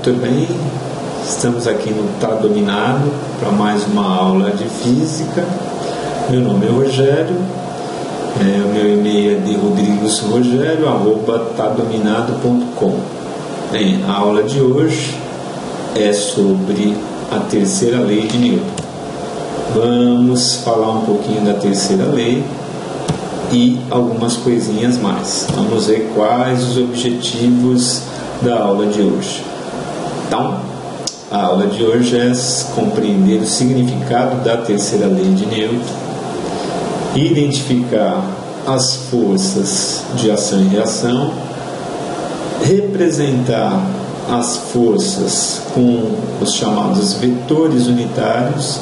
tudo bem? Estamos aqui no Tá Dominado para mais uma aula de física. Meu nome é Rogério, o meu e-mail é de rodrigosrogério@tadominado.com. Bem, a aula de hoje é sobre a terceira lei de Newton. Vamos falar um pouquinho da terceira lei e algumas coisinhas mais. Vamos ver quais os objetivos da aula de hoje. Então, a aula de hoje é compreender o significado da terceira lei de Newton, identificar as forças de ação e reação, representar as forças com os chamados vetores unitários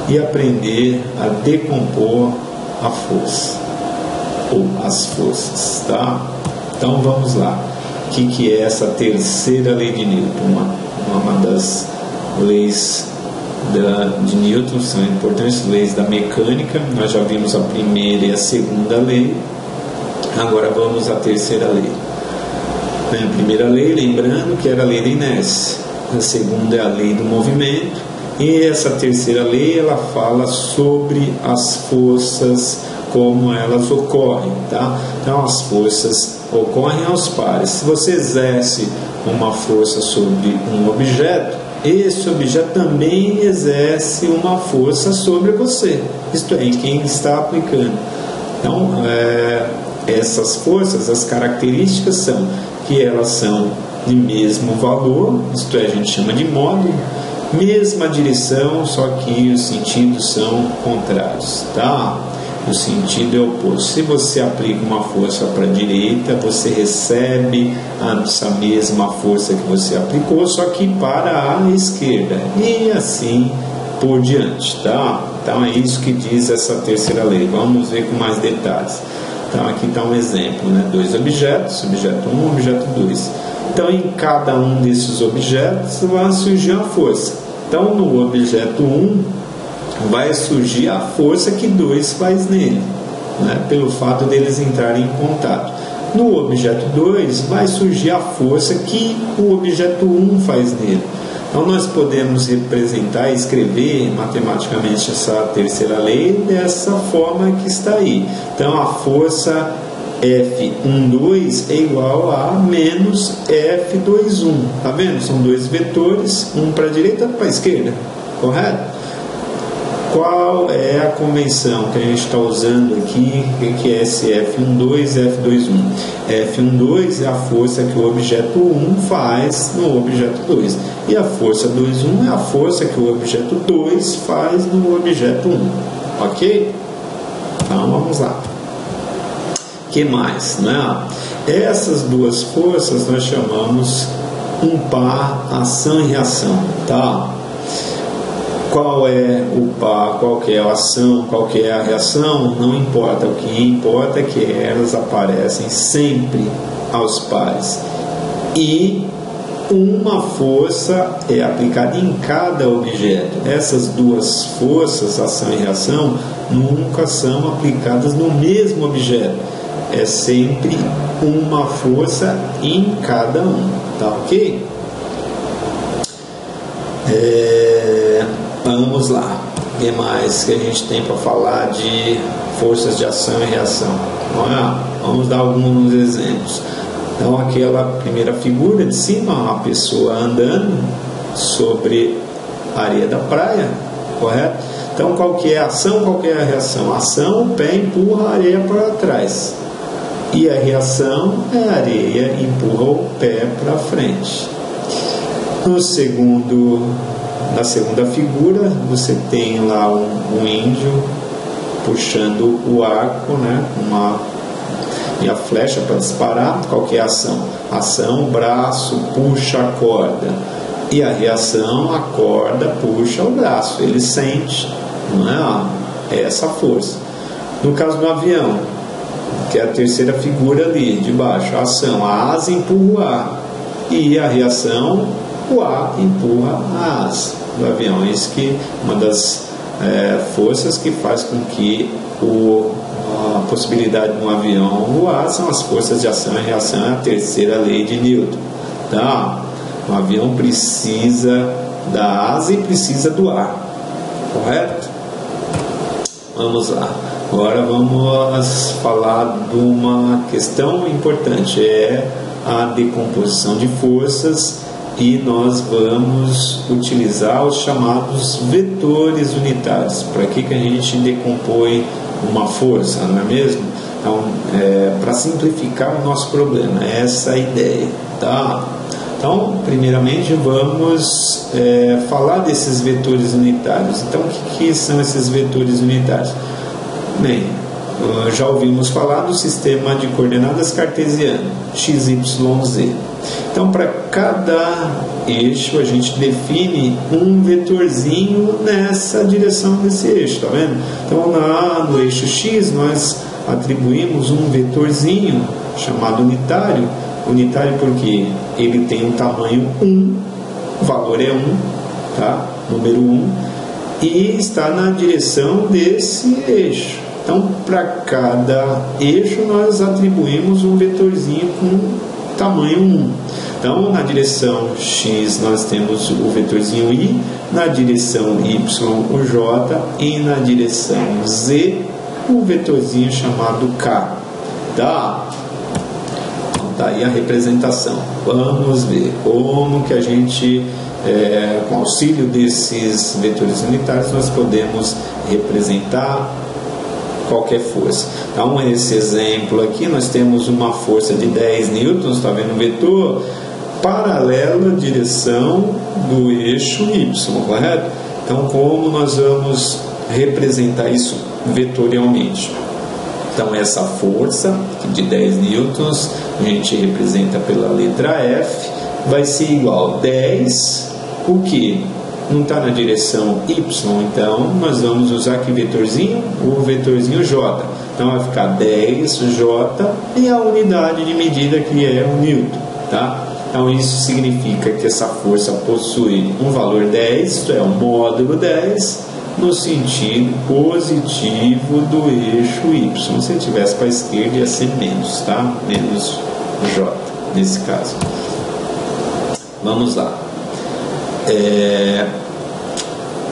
e aprender a decompor a força ou as forças, tá? Então vamos lá. O que é essa terceira lei de Newton? Uma das leis de Newton, são importantes leis da mecânica. Nós já vimos a primeira e a segunda lei, agora vamos à terceira lei. A primeira lei, lembrando que era a lei da inércia, a segunda é a lei do movimento, e essa terceira lei ela fala sobre as forças, como elas ocorrem, tá? Então as forças ocorrem aos pares. Se você exerce uma força sobre um objeto, esse objeto também exerce uma força sobre você, isto é, em quem está aplicando. Então essas forças, as características são que elas são de mesmo valor, isto é, a gente chama de módulo, mesma direção, só que os sentidos são contrários, tá? O sentido é oposto. Se você aplica uma força para a direita, você recebe essa mesma força que você aplicou, só que para a esquerda, e assim por diante, tá? Então é isso que diz essa terceira lei. Vamos ver com mais detalhes. Então aqui está um exemplo, né? Dois objetos, objeto 1 e objeto 2. Então em cada um desses objetos vai surgir uma força. Então no objeto 1 vai surgir a força que 2 faz nele, né? Pelo fato deles entrarem em contato. No objeto 2 vai surgir a força que o objeto 1 faz nele. Então nós podemos representar e escrever matematicamente essa terceira lei dessa forma que está aí. Então a força F12 é igual a menos F21. Tá vendo? São dois vetores, um para a direita e outro para a esquerda. Correto? Qual é a convenção que a gente está usando aqui? O que é esse F12 e F21? F12 é a força que o objeto 1 faz no objeto 2. E a força 21 é a força que o objeto 2 faz no objeto 1. Ok? Então vamos lá. O que mais? Né? Essas duas forças nós chamamos um par ação e reação. Tá? Qual é o par, qual que é a ação, qual que é a reação, não importa. O que importa é que elas aparecem sempre aos pares. E uma força é aplicada em cada objeto. Essas duas forças, ação e reação, nunca são aplicadas no mesmo objeto. É sempre uma força em cada um. Tá ok? Vamos lá, o que mais que a gente tem para falar de forças de ação e reação? Vamos dar alguns exemplos. Então aquela primeira figura de cima, uma pessoa andando sobre a areia da praia, correto? Então qual que é a ação, qual que é a reação? A ação, o pé empurra a areia para trás, e a reação é a areia empurra o pé para frente. Na segunda figura, você tem lá um índio puxando o arco, né? E a flecha para disparar. Qual que é a ação? A ação, o braço puxa a corda. E a reação, a corda puxa o braço. Ele sente, não é? Essa força. No caso do avião, que é a terceira figura ali de baixo, a ação, a asa empurra o ar. E a reação, o ar empurra a asa do avião. Isso que uma das forças que faz com que a possibilidade de um avião voar são as forças de ação e reação, a terceira lei de Newton, tá? O avião precisa da asa e precisa do ar, correto? Vamos lá. Agora vamos falar de uma questão importante, é a decomposição de forças, e nós vamos utilizar os chamados vetores unitários. Para que a gente decompõe uma força, não é mesmo? Então, para simplificar o nosso problema, essa é a ideia, tá? Então, primeiramente vamos falar desses vetores unitários. Então, o que são esses vetores unitários? Bem, já ouvimos falar do sistema de coordenadas cartesiano, x, y, z. Então, para cada eixo, a gente define um vetorzinho nessa direção desse eixo, tá vendo? Então, no eixo x, nós atribuímos um vetorzinho chamado unitário. Unitário porque ele tem um tamanho 1, o valor é 1, tá? Número 1, e está na direção desse eixo. Então, para cada eixo, nós atribuímos um vetorzinho com tamanho 1. Então, na direção x, nós temos o vetorzinho i, na direção y, o j, e na direção z, o vetorzinho chamado k. Tá? Então, tá aí a representação. Vamos ver como que a gente, com auxílio desses vetores unitários, nós podemos representar qualquer força. Então, esse exemplo aqui, nós temos uma força de 10 newtons, está vendo o vetor, paralela à direção do eixo y, correto? Então, como nós vamos representar isso vetorialmente? Então, essa força de 10 newtons, a gente representa pela letra F, vai ser igual a 10, o que? Não está na direção y, então nós vamos usar que vetorzinho? O vetorzinho j. Então vai ficar 10j e a unidade de medida que é o newton, tá? Então isso significa que essa força possui um valor 10, isto é, um módulo 10, no sentido positivo do eixo y. Se tivesse para a esquerda ia ser menos, tá? Menos j, nesse caso. Vamos lá.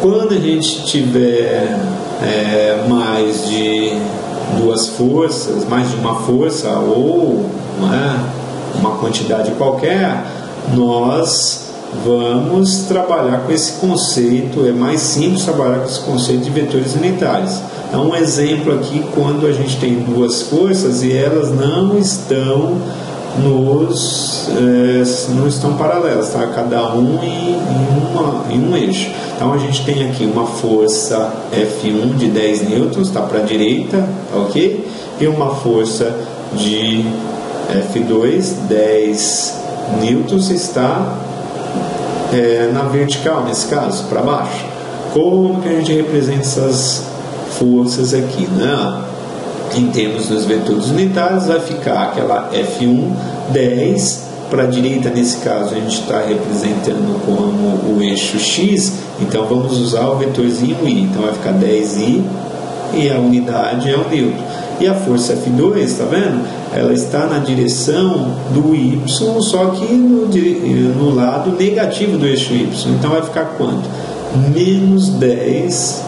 Quando a gente tiver mais de duas forças, mais de uma força ou uma quantidade qualquer, nós vamos trabalhar com esse conceito. É mais simples trabalhar com esse conceito de vetores unitários. Então, um exemplo aqui, quando a gente tem duas forças e elas não estão não estão paralelas, tá? Cada um em um eixo. Então a gente tem aqui uma força F1 de 10 newtons, está para a direita, ok? E uma força de F2, 10 newtons, está na vertical, nesse caso, para baixo. Como que a gente representa essas forças aqui, né? Em termos dos vetores unitários, vai ficar aquela F1, 10, para a direita, nesse caso, a gente está representando como o eixo X, então vamos usar o vetorzinho I, então vai ficar 10I, e a unidade é o newton. E a força F2, está vendo? Ela está na direção do Y, só que no lado negativo do eixo Y, então vai ficar quanto? Menos 10J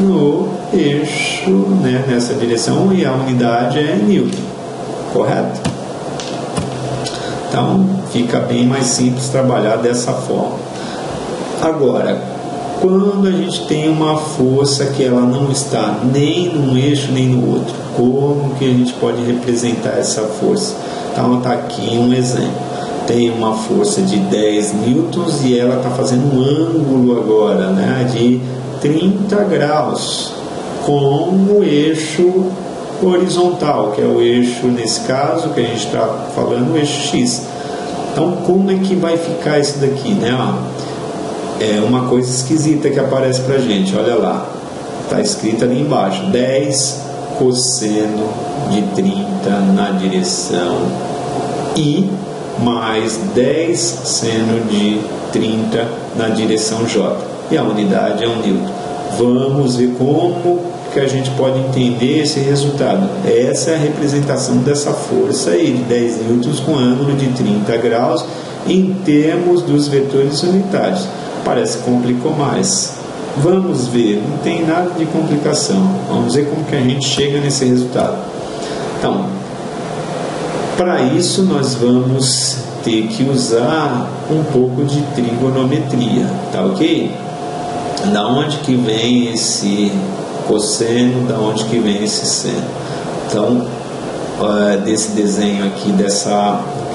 no eixo, né, nessa direção, e a unidade é newton, correto? Então fica bem mais simples trabalhar dessa forma. Agora, quando a gente tem uma força que ela não está nem num eixo nem no outro, como que a gente pode representar essa força? Então está aqui um exemplo. Tem uma força de 10 newtons e ela está fazendo um ângulo agora, né, de 30 graus com o eixo horizontal, que é o eixo, nesse caso, que a gente está falando, o eixo X. Então, como é que vai ficar isso daqui, né? É uma coisa esquisita que aparece para a gente, olha lá, está escrito ali embaixo, 10 cosseno de 30 na direção I, mais 10 seno de 30 na direção J. E a unidade é um newton. Vamos ver como que a gente pode entender esse resultado? Essa é a representação dessa força aí, de 10 newtons com ângulo de 30 graus em termos dos vetores unitários. Parece que complicou mais. Vamos ver, não tem nada de complicação. Vamos ver como que a gente chega nesse resultado. Então, para isso nós vamos ter que usar um pouco de trigonometria, tá ok? Da onde que vem esse cosseno, da onde que vem esse seno? Então, desse desenho aqui,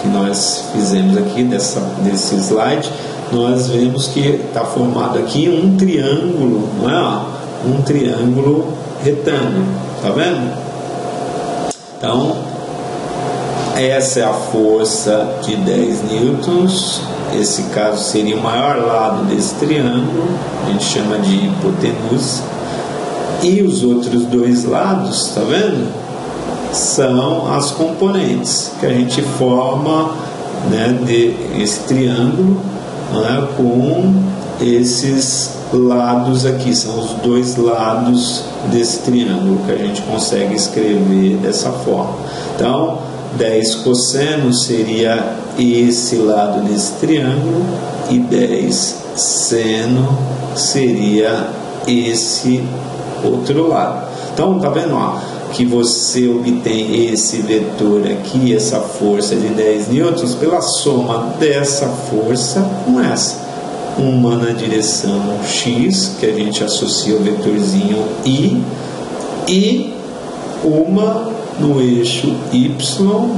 que nós fizemos aqui, desse slide, nós vemos que está formado aqui um triângulo, não é? Um triângulo retângulo, tá vendo? Então, essa é a força de 10 newtons. Esse caso seria o maior lado desse triângulo, a gente chama de hipotenusa. E os outros dois lados, tá vendo? São as componentes que a gente forma, né, esse triângulo, né, com esses lados aqui. São os dois lados desse triângulo que a gente consegue escrever dessa forma. Então, 10 cosseno seria esse lado desse triângulo e 10 seno seria esse outro lado. Então, tá vendo, ó, que você obtém esse vetor aqui, essa força de 10 newtons, pela soma dessa força com essa. Uma na direção x, que a gente associa o vetorzinho i, e uma no eixo y,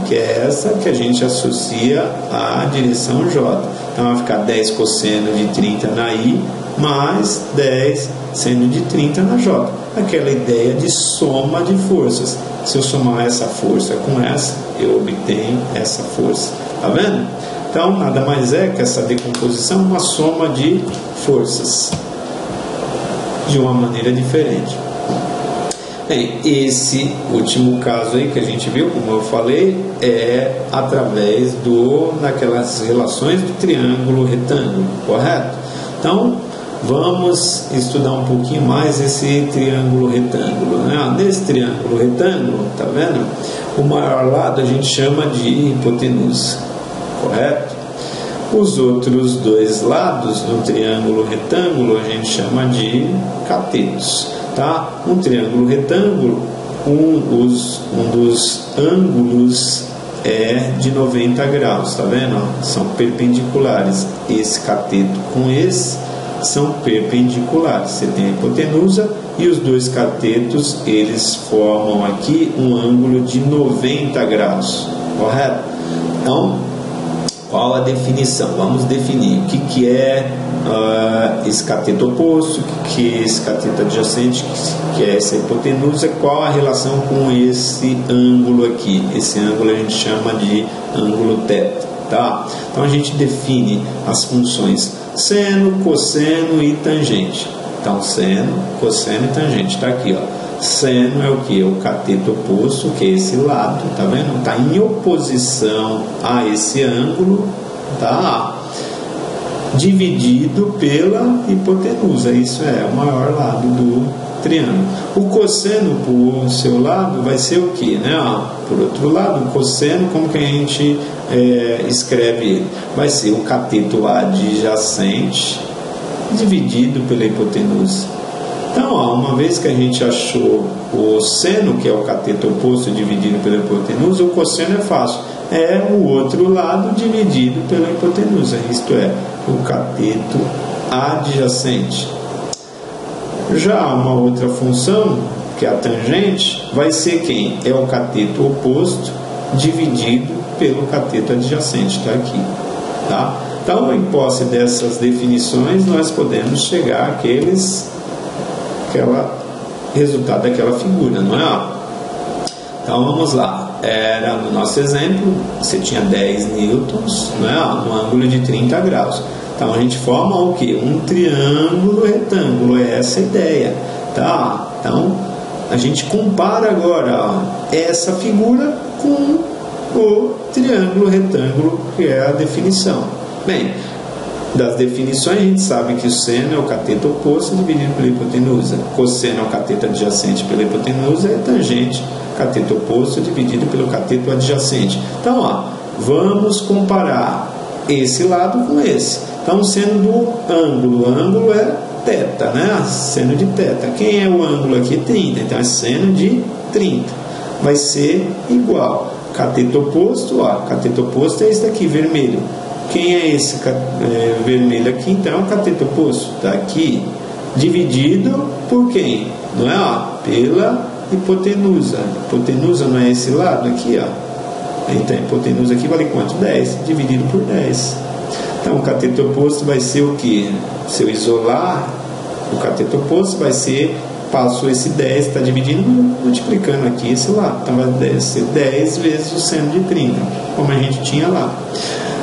que é essa que a gente associa à direção j. Então vai ficar 10 cosseno de 30 na i, mais 10 seno de 30 na j. Aquela ideia de soma de forças. Se eu somar essa força com essa, eu obtenho essa força. Tá vendo? Então, nada mais é que essa decomposição, uma soma de forças, de uma maneira diferente. Bem, esse último caso aí que a gente viu, como eu falei, é através daquelas relações do triângulo retângulo, correto? Então, vamos estudar um pouquinho mais esse triângulo retângulo, né? Nesse triângulo retângulo, tá vendo? O maior lado a gente chama de hipotenusa, correto? Os outros dois lados do triângulo retângulo a gente chama de catetos, tá? Um triângulo retângulo, um dos ângulos é de 90 graus, tá vendo? São perpendiculares. Esse cateto com esse são perpendiculares. Você tem a hipotenusa e os dois catetos, eles formam aqui um ângulo de 90 graus, correto? Então, qual a definição? Vamos definir o que é esse cateto oposto, o que é esse cateto adjacente, que é essa hipotenusa, qual a relação com esse ângulo aqui. Esse ângulo a gente chama de ângulo θ, tá? Então a gente define as funções seno, cosseno e tangente. Então, seno, cosseno e tangente. Está aqui, ó. Seno é o que? O cateto oposto, que é esse lado, tá vendo? Está em oposição a esse ângulo, tá? Dividido pela hipotenusa. Isso é o maior lado do triângulo. O cosseno, por seu lado, vai ser o que, né? Por outro lado, o cosseno, como que a gente escreve ele? Vai ser o cateto adjacente dividido pela hipotenusa. Então, uma vez que a gente achou o seno, que é o cateto oposto dividido pela hipotenusa, o cosseno é fácil. É o outro lado dividido pela hipotenusa, isto é, o cateto adjacente. Já uma outra função, que é a tangente, vai ser quem? É o cateto oposto dividido pelo cateto adjacente, está aqui. Tá? Então, em posse dessas definições, nós podemos chegar àquele resultado daquela figura, não é? Então, vamos lá. Era no nosso exemplo, você tinha 10 newtons, não é? No ângulo de 30 graus. Então, a gente forma o quê? Um triângulo retângulo, é essa a ideia, tá? Então, a gente compara agora essa figura com o triângulo retângulo, que é a definição. Bem, Das definições, a gente sabe que o seno é o cateto oposto dividido pela hipotenusa, cosseno é o cateto adjacente pela hipotenusa e tangente, cateto oposto dividido pelo cateto adjacente. Então, ó, vamos comparar esse lado com esse. Então, o seno do ângulo, o ângulo é θ, né? Seno de θ. Quem é o ângulo aqui? 30. Então, é seno de 30. Vai ser igual. Cateto oposto, ó, cateto oposto é esse daqui, vermelho. Quem é esse vermelho aqui? Então, é o cateto oposto. Está aqui, dividido por quem? Não é? Ó, pela hipotenusa. Hipotenusa não é esse lado aqui, ó. Então, a hipotenusa aqui vale quanto? 10, dividido por 10. Então, o cateto oposto vai ser o que? Se eu isolar o cateto oposto, vai ser, passou esse 10, está dividindo, multiplicando aqui esse lado. Então, vai ser 10 vezes o seno de 30, como a gente tinha lá.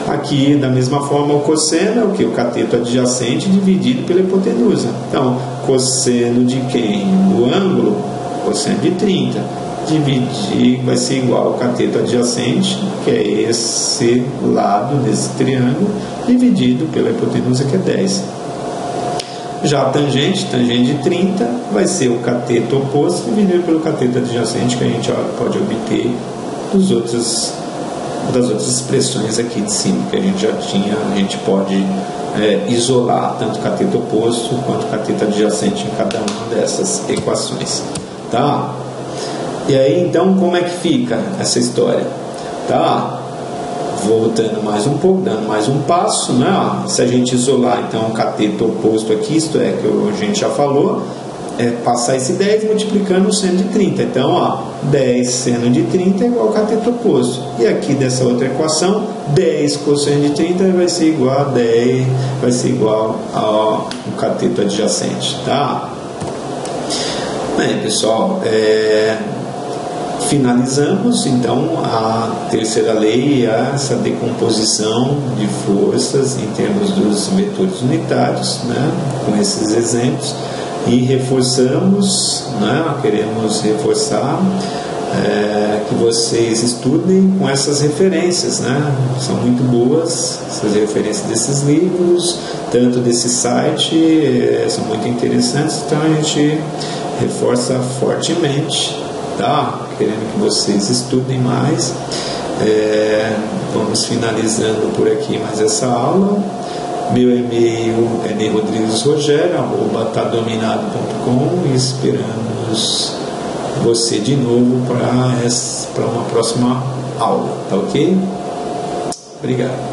Aqui, da mesma forma, o cosseno é o que? O cateto adjacente dividido pela hipotenusa. Então, cosseno de quem? Do ângulo, cosseno de 30. Dividir vai ser igual ao cateto adjacente, que é esse lado desse triângulo, dividido pela hipotenusa, que é 10. Já a tangente de 30, vai ser o cateto oposto dividido pelo cateto adjacente, que a gente pode obter das outras expressões aqui de cima, que a gente já tinha. A gente pode isolar tanto o cateto oposto quanto o cateto adjacente em cada uma dessas equações. Tá? E aí, então, como é que fica essa história? Tá? Voltando mais um pouco, dando mais um passo, né? Se a gente isolar, então, o cateto oposto aqui, isto é, que a gente já falou, passar esse 10 multiplicando o seno de 30. Então, ó, 10 seno de 30 é igual ao cateto oposto. E aqui dessa outra equação, 10 cosseno de 30 vai ser igual a 10, vai ser igual ao cateto adjacente, tá? Bem, pessoal, finalizamos então a terceira lei, essa decomposição de forças em termos dos vetores unitários, né, com esses exemplos, e reforçamos, né, queremos reforçar que vocês estudem com essas referências, né, são muito boas essas referências desses livros, tanto desse site, são muito interessantes, então a gente reforça fortemente, tá? Querendo que vocês estudem mais. Vamos finalizando por aqui mais essa aula. Meu e-mail é nerodriguesrogério@tadominado.com e esperamos você de novo para uma próxima aula, tá ok? Obrigado.